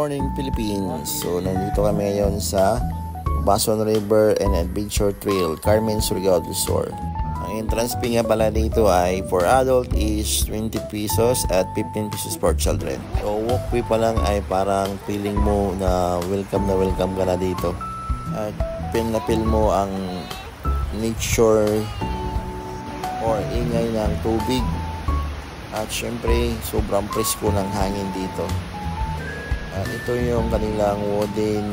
morning, Philippines. So, nandito kami ngayon sa Bason River and Adventure Trail, Carmen Surigao del Sur. Ang entrance fee nga pala dito ay for adult is 20 pesos at 15 pesos for children. So, walkway pa lang ay parang feeling mo na welcome ka na dito. At feel na feel mo ang nature or ingay ng tubig. At syempre, sobrang presko ng hangin dito. At ito yung kanilang wooden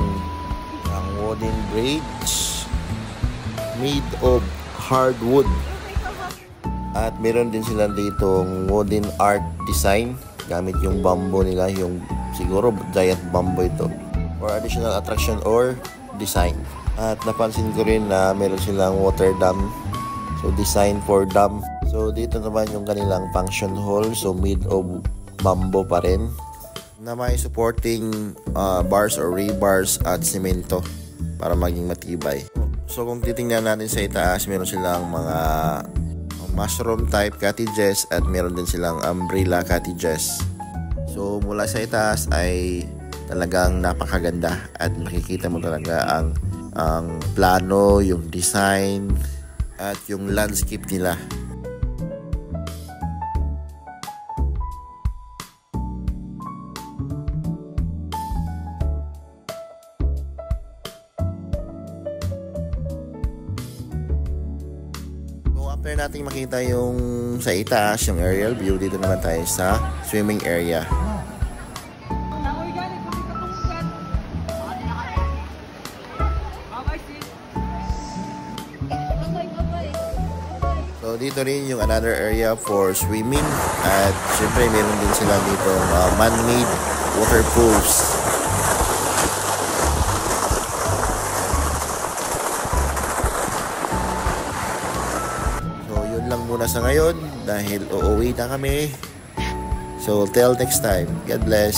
bridge made of hardwood. At meron din sila ditong wooden art design gamit yung bamboo nila, yung siguro giant bamboo ito for additional attraction or design. At napansin ko rin na meron silang water dam, so design for dam. So dito naman yung kanilang function hall, so made of bamboo pa rin na may supporting bars or rebars at semento para maging matibay. So kung titingnan natin sa itaas, meron silang mga mushroom type cottages at meron din silang umbrella cottages. So mula sa itaas ay talagang napakaganda at makikita mo talaga ang plano, yung design at yung landscape nila. After natin makita yung sa itaas, yung aerial view, dito naman tayo sa swimming area. So dito rin yung another area for swimming at syempre meron din sila dito man-made water pools. Lang muna sa ngayon dahil uuwi na kami. So till next time, God bless.